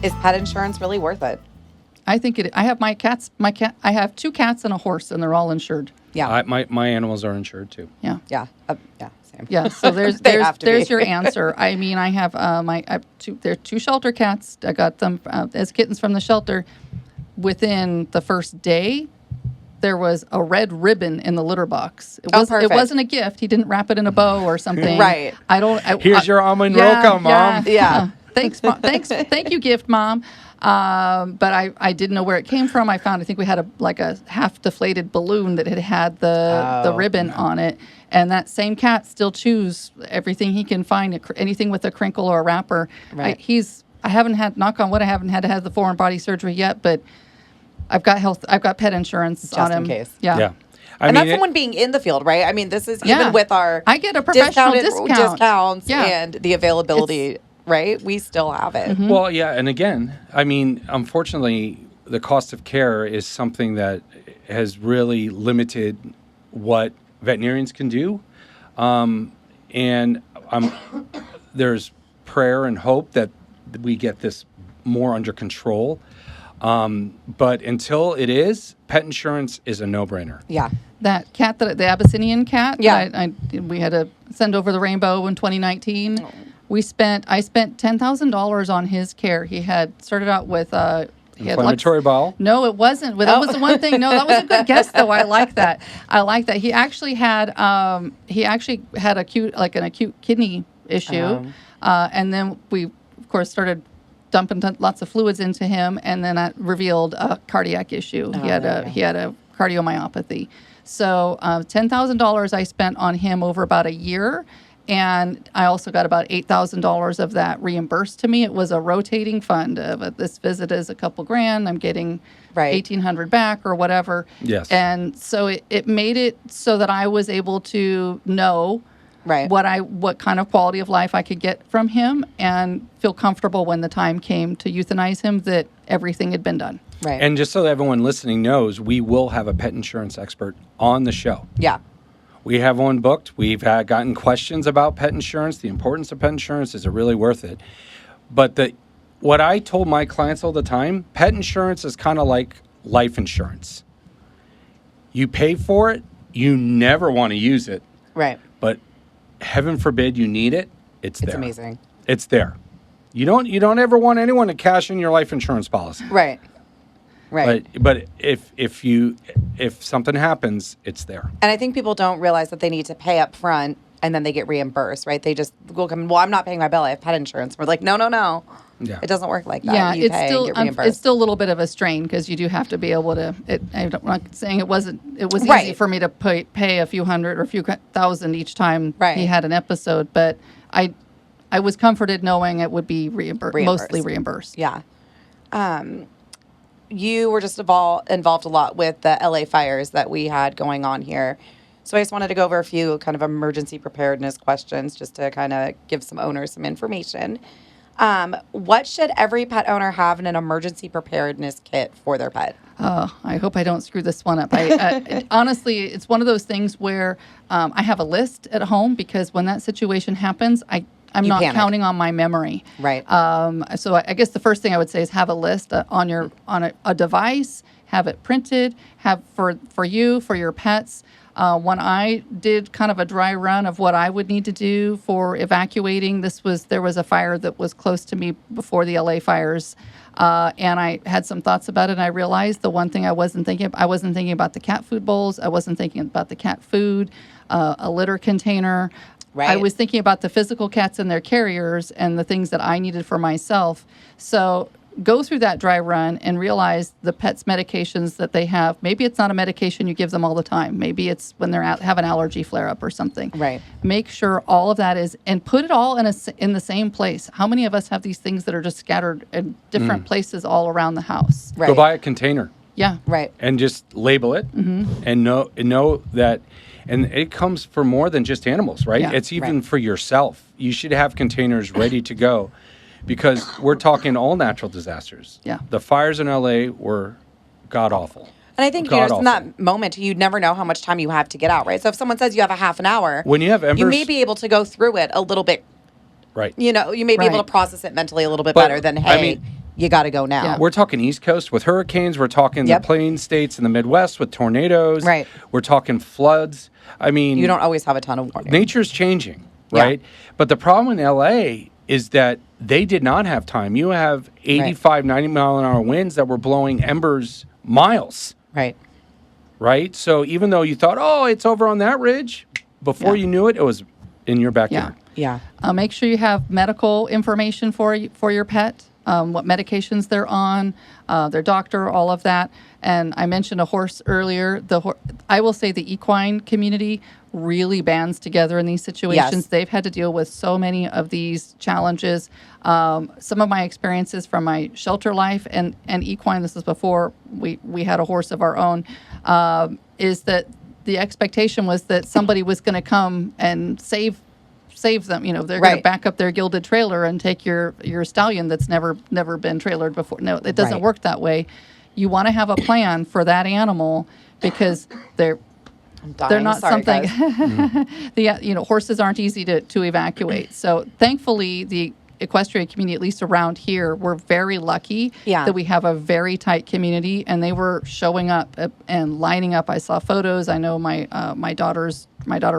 Is pet insurance really worth it? I think it. I have my cats. I have 2 cats and a horse, and they're all insured. Yeah. My animals are insured too. Yeah. Yeah. Yeah. Same. Yeah. So there's your answer. I mean, I have they're 2 shelter cats. I got them as kittens from the shelter. Within the first day, there was a red ribbon in the litter box. It wasn't a gift. He didn't wrap it in a bow or something. Right. Here's your almond roca, Mom. Yeah. Thanks, Mom. Thank you, gift, Mom. But I didn't know where it came from. I think we had a half deflated balloon that had the ribbon on it. And that same cat still chews everything he can find, anything with a crinkle or a wrapper. Right. I haven't had, knock on wood, I haven't had to have the foreign body surgery yet, but I've got pet insurance just on him. in case. Yeah. And that's someone being in the field, right? I mean, this is even with our I get a professional discounts and the availability, right? We still have it. Mm-hmm. Well, yeah, and again, I mean, unfortunately, the cost of care is something that has really limited what veterinarians can do. And there's prayer and hope that we get this more under control. But until it is, pet insurance is a no-brainer. Yeah. That cat, the Abyssinian cat, yeah. we had to send over the rainbow in 2019. Oh. I spent $10,000 on his care. He had started out with inflammatory bowel. No, it wasn't. That was the one thing. No, that was a good guess though. I like that. He actually had an acute kidney issue, and then we of course started dumping lots of fluids into him, and then that revealed a cardiac issue. He had a cardiomyopathy. So $10,000 I spent on him over about a year. And I also got about $8,000 of that reimbursed to me. It was a rotating fund. This visit is a couple grand. I'm getting $1,800 back or whatever. Yes. And so it made it so that I was able to know what kind of quality of life I could get from him and feel comfortable when the time came to euthanize him that everything had been done. Right. And just so that everyone listening knows, we will have a pet insurance expert on the show. Yeah. We have one booked. We've gotten questions about pet insurance. The importance of pet insurance, is it really worth it? But what I told my clients all the time, pet insurance is kind of like life insurance. You pay for it. You never want to use it. Right. But heaven forbid you need it. It's there. It's amazing. It's there. You don't ever want anyone to cash in your life insurance policy. Right. Right. But if something happens, it's there. And I think people don't realize that they need to pay up front and then they get reimbursed, right? They just will come, I'm not paying my bill. I have pet insurance. We're like, no. Yeah. It doesn't work like that. Yeah, you pay and get reimbursed. It's still a little bit of a strain because you do have to be able to. I'm not saying it was easy for me to pay a few hundred or a few thousand each time he had an episode, but I was comforted knowing it would be mostly reimbursed. Yeah. You were just involved a lot with the LA fires that we had going on here. So I just wanted to go over a few kind of emergency preparedness questions just to kind of give some owners some information. What should every pet owner have in an emergency preparedness kit for their pet? Oh, I hope I don't screw this one up. Honestly, it's one of those things where I have a list at home because when that situation happens, I'm not counting on my memory. Right. So I guess the first thing I would say is have a list on a device, have it printed, have for your pets. When I did kind of a dry run of what I would need to do for evacuating, there was a fire that was close to me before the LA fires, and I had some thoughts about it. And I realized the one thing I wasn't thinking about the cat food bowls. I wasn't thinking about the cat food, a litter container. Right. I was thinking about the physical cats and their carriers and the things that I needed for myself. So go through that dry run and realize the pet's medications that they have. Maybe it's not a medication you give them all the time. Maybe it's when they have an allergy flare-up or something. Right. Make sure all of that is, and put it all in the same place. How many of us have these things that are just scattered in different places all around the house? Right. Go buy a container. Yeah. Right. And just label it and know that. And it comes for more than just animals, right? Yeah, it's even for yourself. You should have containers ready to go because we're talking all natural disasters. Yeah. The fires in LA were god-awful. And I think, in that moment, you never know how much time you have to get out, right? So if someone says you have a half an hour, when you have embers, you may be able to go through it a little bit. Right. You may be able to process it mentally a little bit better than, hey. I mean, you got to go now. Yeah. We're talking East Coast with hurricanes. We're talking Yep. the plain states in the Midwest with tornadoes. Right. We're talking floods. I mean, You don't always have a ton of warning. nature's changing, Yeah. right? But the problem in LA is that they did not have time. You have 85, 90 mile an hour winds that were blowing embers miles, Right. right? So even though you thought, oh, it's over on that ridge, before Yeah. you knew it, it was in your backyard. Yeah. Make sure you have medical information for your pet, what medications they're on, their doctor, all of that. And I mentioned a horse earlier. I will say the equine community really bands together in these situations. Yes. They've had to deal with so many of these challenges. Some of my experiences from my shelter life and equine, this was before we had a horse of our own, is that the expectation was that somebody was going to come and save them. You know, they're going to Right. back up their gilded trailer and take your stallion that's never been trailered before. No, it doesn't Right. work that way. You want to have a plan for that animal because they're not Sorry, something. guys. Horses aren't easy to evacuate. So thankfully, the equestrian community, at least around here, we're very lucky Yeah. that we have a very tight community, and they were showing up and lining up. I saw photos. I know my daughter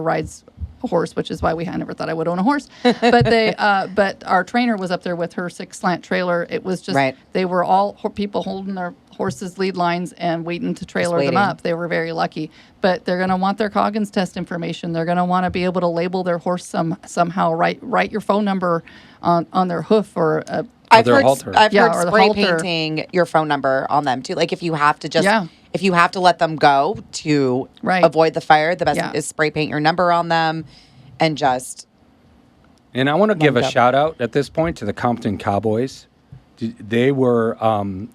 rides a horse, which is why I never thought I would own a horse. But our trainer was up there with her 6-slant trailer. It was just Right. they were all people holding their horses' lead lines and waiting to trailer them waiting. up. They were very lucky. But they're going to want their Hawkins test information. They're going to want to be able to label their horse somehow. Write your phone number on their hoof or I've their heard, halter. I've Yeah, heard or the spray halter. painting your phone number on them too. Like if you have to Yeah. if you have to let them go to Right. avoid the fire, the best Yeah. is spray paint your number on them and just And I want to give a Up. shout out at this point to the Compton Cowboys. They were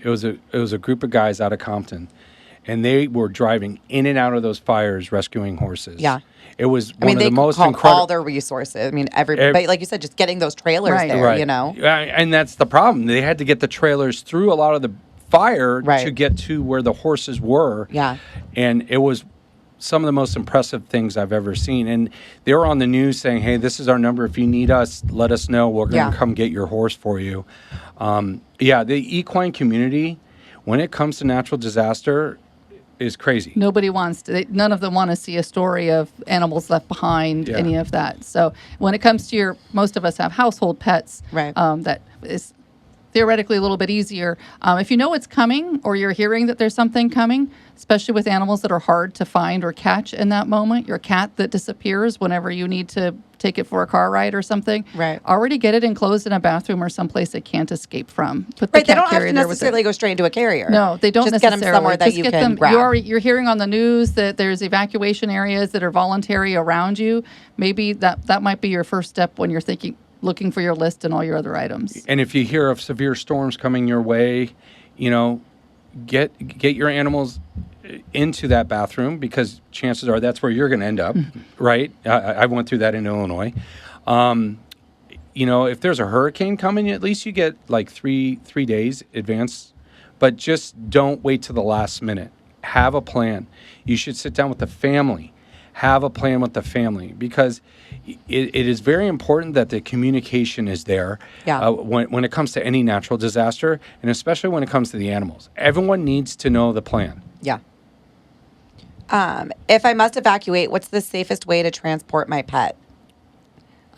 it was a group of guys out of Compton, and they were driving in and out of those fires rescuing horses. Yeah. It was I mean, one they of the most call incredible. all their resources. I mean, everybody, like you said, just getting those trailers Right. there, you know? And that's the problem. They had to get the trailers through a lot of the fire Right. to get to where the horses were. Yeah. And it was some of the most impressive things I've ever seen. And they were on the news saying, hey, this is our number. If you need us, let us know. We're going to Yeah. come get your horse for you. The equine community, when it comes to natural disaster, is crazy. Nobody wants to. None of them want to see a story of animals left behind. Yeah. Any of that. So when it comes to most of us have household pets. Right. That is theoretically a little bit easier. If you know it's coming or you're hearing that there's something coming, especially with animals that are hard to find or catch in that moment, your cat that disappears whenever you need to take it for a car ride or something. Right. Already get it enclosed in a bathroom or someplace it can't escape from. Put the Right. They cat don't have carrier to there with it. necessarily go straight into a carrier. No, they don't just necessarily. get them somewhere that Just you get can them, grab. You're hearing on the news that there's evacuation areas that are voluntary around you. Maybe that might be your first step when you're looking for your list and all your other items. And if you hear of severe storms coming your way, get your animals into that bathroom, because chances are that's where you're going to end up, right? I went through that in Illinois. If there's a hurricane coming, at least you get like three days advance, but just don't wait to the last minute. Have a plan. You should sit down with the family. Have a plan with the family, because it is very important that the communication is there. Yeah. When it comes to any natural disaster, and especially when it comes to the animals. Everyone needs to know the plan. Yeah. If I must evacuate, what's the safest way to transport my pet?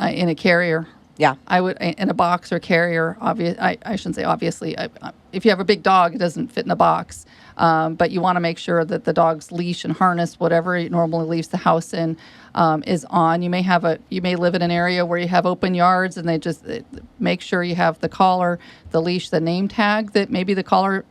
In a carrier. Yeah. I would, in a box or carrier. I shouldn't say obviously. If you have a big dog, it doesn't fit in a box. But you want to make sure that the dog's leash and harness, whatever it normally leaves the house in, is on. You may live in an area where you have open yards, and they just make sure you have the collar, the leash, the name tag that maybe the collar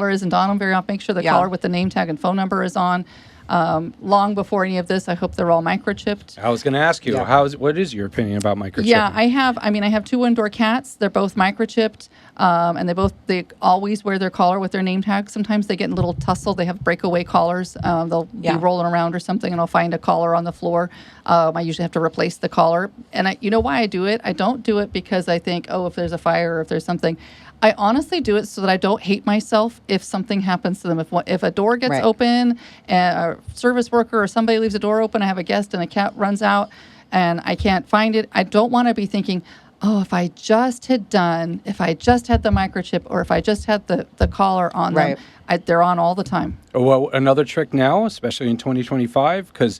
isn't on them very often. Make sure the collar with the name tag and phone number is on. Long before any of this, I hope they're all microchipped. I was going to ask you, what is your opinion about microchipping? Yeah, I have 2 indoor cats. They're both microchipped, and they always wear their collar with their name tag. Sometimes they get in a little tussle. They have breakaway collars. They'll be rolling around or something, and I'll find a collar on the floor. I usually have to replace the collar. And you know why I do it? I don't do it because I think, if there's a fire or if there's something. I honestly do it so that I don't hate myself if something happens to them. If a door gets open, and a service worker or somebody leaves a door open, I have a guest and a cat runs out and I can't find it, I don't want to be thinking, if I just had the microchip, or if I just had the collar on Right. them, they're on all the time. Well, another trick now, especially in 2025, because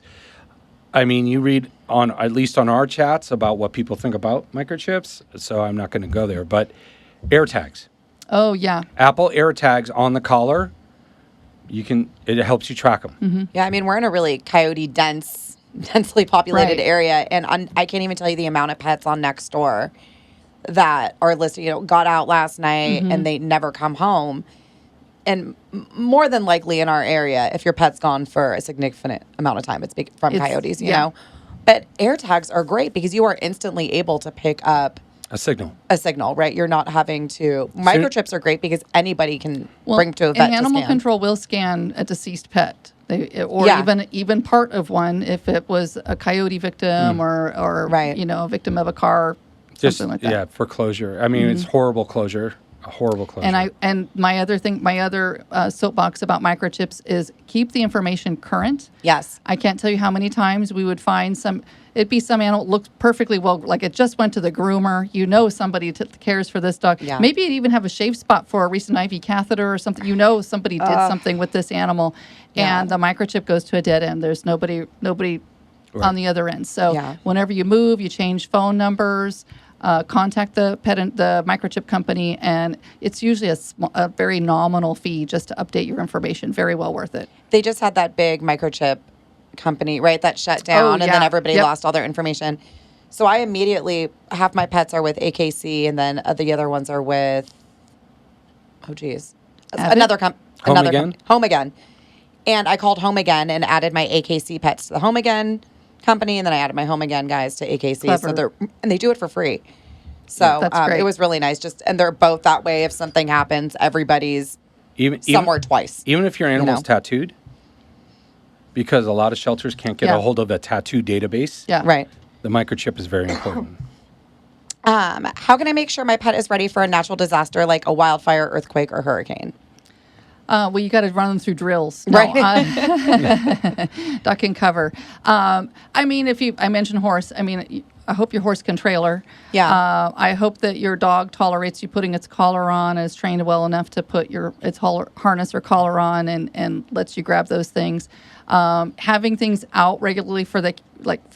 I mean, you read on, at least on our chats, about what people think about microchips, so I'm not going to go there. But AirTags, Oh, yeah. Apple AirTags on the collar, it helps you track them. Mm-hmm. Yeah, I mean, we're in a really coyote densely populated Right. area, and I can't even tell you the amount of pets on next door that are listed, got out last night Mm-hmm. and they never come home. And more than likely in our area, if your pet's gone for a significant amount of time, it's from coyotes, you yeah. know. But AirTags are great because you are instantly able to pick up A signal. a signal, right? You're not having to. Microchips are great because anybody can bring to a vet and animal to scan. control will scan a deceased pet, or Yeah. even part of one if it was a coyote victim or Right. a victim of a car, something like that. Yeah, for closure. I mean, it's horrible closure. A horrible closure. And my other soapbox about microchips is keep the information current. Yes. I can't tell you how many times we would find it'd be some animal looks perfectly well, like it just went to the groomer. Somebody cares for this dog. Yeah. Maybe it even have a shave spot for a recent IV catheter or something. Somebody did something with this animal, Yeah. and the microchip goes to a dead end. There's nobody on the other end. So Yeah. whenever you move, you change phone numbers. Contact the microchip company, and it's usually a very nominal fee just to update your information. Very well worth it. They just had that big microchip company, right, that shut down, and then yeah. everybody Yep. lost all their information. So I immediately, half my pets are with AKC, and then the other ones are with, Avid? another Home another Again? company, Home Again. And I called Home Again and added my AKC pets to the Home Again company, and then I added my Home Again guys to AKC. Clever. And they do it for free. So That's great. it was really nice. And they're both that way. If something happens, everybody's somewhere twice. Even if your animal's know? tattooed, because a lot of shelters can't get Yeah. a hold of a tattoo database. Yeah. Right. The microchip is very important. How can I make sure my pet is ready for a natural disaster like a wildfire, earthquake, or hurricane? Well, you got to run them through drills, Right. Duck and cover. I mean, I mentioned horse. I mean, I hope your horse can trailer. Yeah. I hope that your dog tolerates you putting its collar on, is trained well enough to put its harness or collar on, and lets you grab those things. Having things out regularly for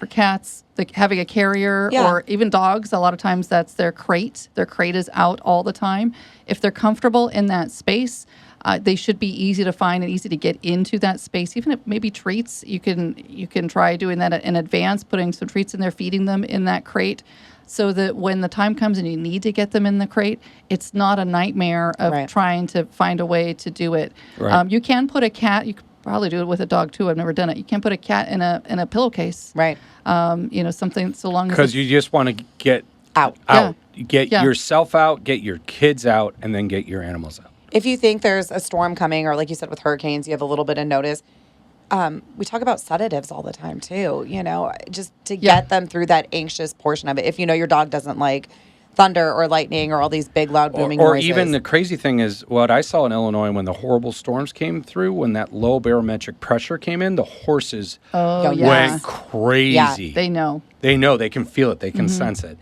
cats, having a carrier, Yeah. or even dogs. A lot of times that's their crate. Their crate is out all the time. If they're comfortable in that space, they should be easy to find and easy to get into that space. Even if maybe treats, you can try doing that in advance, putting some treats in there, feeding them in that crate, so that when the time comes and you need to get them in the crate, it's not a nightmare of Right. trying to find a way to do it. Right. You can put a cat. You could probably do it with a dog too. I've never done it. You can put a cat in a pillowcase. Right. Something so long as Because it's- you just want to get Out. out. Get Yeah. yourself out, get your kids out, and then get your animals out. If you think there's a storm coming, or like you said with hurricanes, you have a little bit of notice. We talk about sedatives all the time too, just to get them through that anxious portion of it. If your dog doesn't like thunder or lightning or all these big loud booming Or noises. even the crazy thing is what I saw in Illinois when the horrible storms came through, when that low barometric pressure came in, the horses Oh, yeah. went crazy. they know. They know, they can feel it, they can sense it.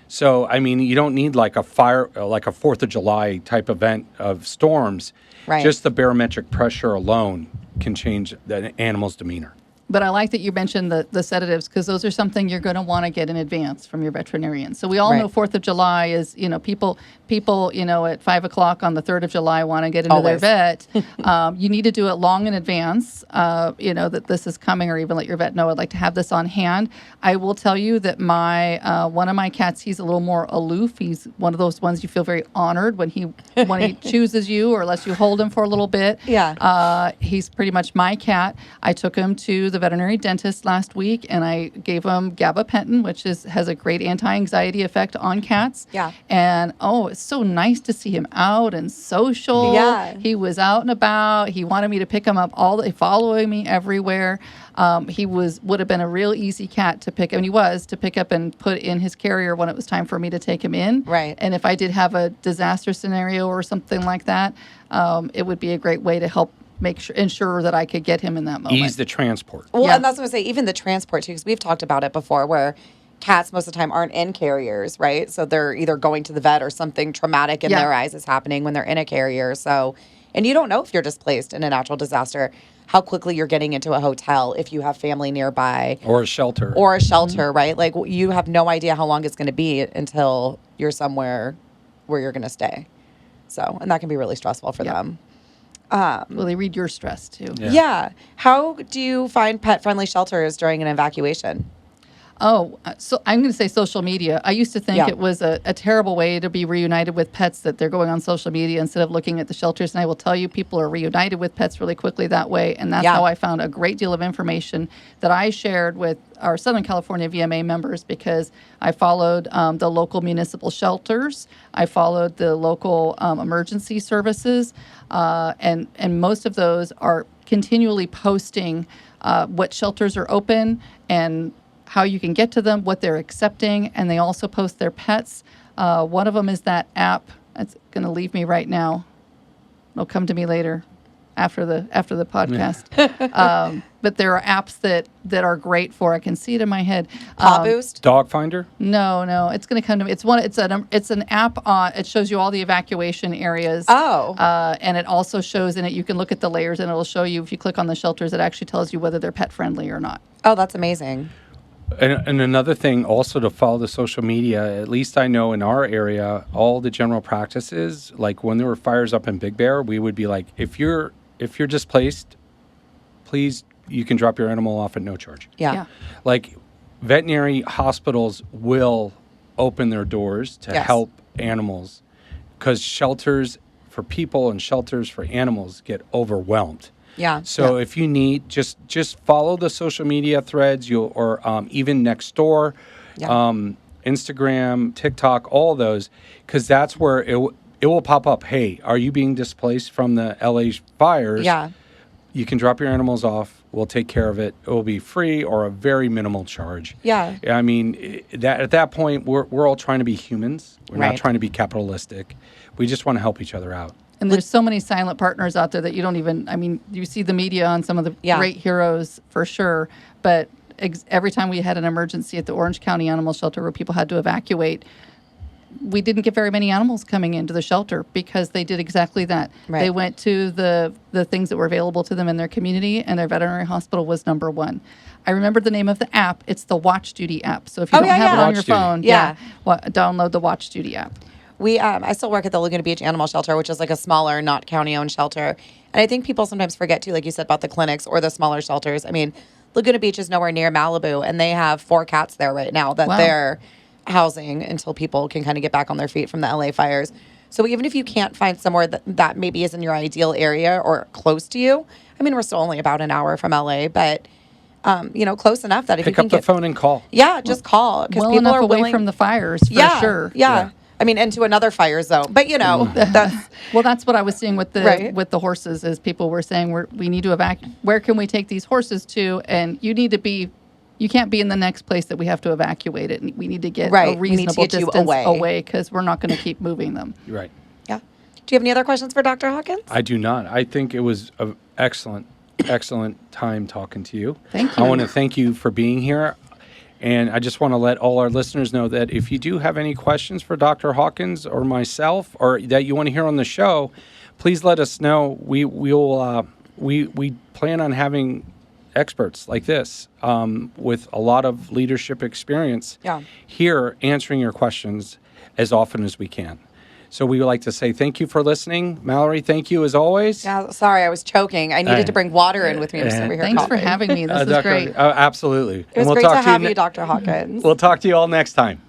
So, I mean, you don't need like a 4th of July type event of storms. Right. Just the barometric pressure alone can change the animal's demeanor. But I like that you mentioned the sedatives, because those are something you're going to want to get in advance from your veterinarian. So we all know Right. 4th of July is, people, at 5 o'clock on the 3rd of July want to get into Always. their vet. You need to do it long in advance, that this is coming, or even let your vet know I'd like to have this on hand. I will tell you that one of my cats, he's a little more aloof. He's one of those ones you feel very honored when he chooses you or lets you hold him for a little bit. Yeah. He's pretty much my cat. I took him to the veterinary dentist last week, and I gave him Gabapentin, which has a great anti-anxiety effect on cats. Yeah. And it's so nice to see him out and social. Yeah. He was out and about. He wanted me to pick him up following me everywhere. He would have been a real easy cat to pick, and he was to pick up and put in his carrier when it was time for me to take him in. Right. And if I did have a disaster scenario or something like that, it would be a great way to help ensure that I could get him in that moment. Ease the transport. Well, Yeah. and that's what I say, even the transport too, because we've talked about it before, where cats most of the time aren't in carriers, right? So they're either going to the vet or something traumatic in Yeah. their eyes is happening when they're in a carrier. So, and you don't know if you're displaced in a natural disaster, how quickly you're getting into a hotel if you have family nearby Or a shelter. or a shelter, right? Like you have no idea how long it's going to be until you're somewhere where you're going to stay. So, and that can be really stressful for them. Well, they read your stress too. Yeah. How do you find pet-friendly shelters during an evacuation? Oh, so I'm going to say social media. I used to think Yeah. it was a terrible way to be reunited with pets, that they're going on social media instead of looking at the shelters. And I will tell you, people are reunited with pets really quickly that way. And that's Yeah. how I found a great deal of information that I shared with our Southern California VMA members, because I followed the local municipal shelters. I followed the local emergency services. And most of those are continually posting what shelters are open and how you can get to them, what they're accepting, and they also post their pets. One of them is that app. It's going to leave me right now. It'll come to me later after the podcast. But there are apps that are great for. I can see it in my head. Paw Boost? Dog Finder? No, it's going to come to me. It's an app on. It shows you all the evacuation areas. Oh. And it also shows in it. You can look at the layers, and it'll show you if you click on the shelters. It actually tells you whether they're pet friendly or not. Oh, that's amazing. And another thing also to follow the social media, at least I know in our area, all the general practices, like when there were fires up in Big Bear, we would be like, if you're displaced, please, you can drop your animal off at no charge. Yeah. Like veterinary hospitals will open their doors to Yes. help animals, because shelters for people and shelters for animals get overwhelmed. Yeah. So if you need, just follow the social media threads, or even next door, Yeah. Instagram, TikTok, all those, because that's where it will pop up. Hey, are you being displaced from the LA fires? Yeah. You can drop your animals off. We'll take care of it. It will be free or a very minimal charge. Yeah. I mean, that at that point, we're all trying to be humans. We're not Right. trying to be capitalistic. We just want to help each other out. And there's so many silent partners out there that you don't even, you see the media on some of the Yeah. great heroes for sure. But every time we had an emergency at the Orange County Animal Shelter where people had to evacuate, we didn't get very many animals coming into the shelter because they did exactly that. Right. They went to the things that were available to them in their community, and their veterinary hospital was number one. I remember the name of the app. It's the WatchDuty app. So if you Oh, don't yeah, have it yeah. on your WatchDuty. phone, Yeah. download the WatchDuty app. I still work at the Laguna Beach Animal Shelter, which is like a smaller, not county-owned shelter. And I think people sometimes forget, too, like you said, about the clinics or the smaller shelters. I mean, Laguna Beach is nowhere near Malibu, and they have 4 cats there right now that Wow. they're housing until people can kind of get back on their feet from the LA fires. So even if you can't find somewhere that maybe isn't your ideal area or close to you, I mean, we're still only about an hour from LA, but, close enough that if you Pick can up the get... phone and call. Yeah, just call. Because Well people enough are away willing... from the fires, for yeah, sure. Yeah. I mean, into another fire zone. But, that's... Well, that's what I was seeing with the Right. with the horses. Is people were saying we need to evacuate. Where can we take these horses to? And you can't be in the next place that we have to evacuate it. And we need to get Right. a We need to reasonable get you distance away. away because we're not going to keep moving them. Right. Yeah. Do you have any other questions for Dr. Hawkins? I do not. I think it was an excellent time talking to you. Thank you. I want to thank you for being here. And I just want to let all our listeners know that if you do have any questions for Dr. Hawkins or myself, or that you want to hear on the show, please let us know. We plan on having experts like this with a lot of leadership experience here answering your questions as often as we can. So we would like to say thank you for listening. Mallory, thank you as always. Yeah, sorry, I was choking. I needed to bring water in with me. I'm just over here Thanks for coughing. having me. This is Dr. great. Absolutely. It was great to have you, Dr. Hawkins. We'll talk to you all next time.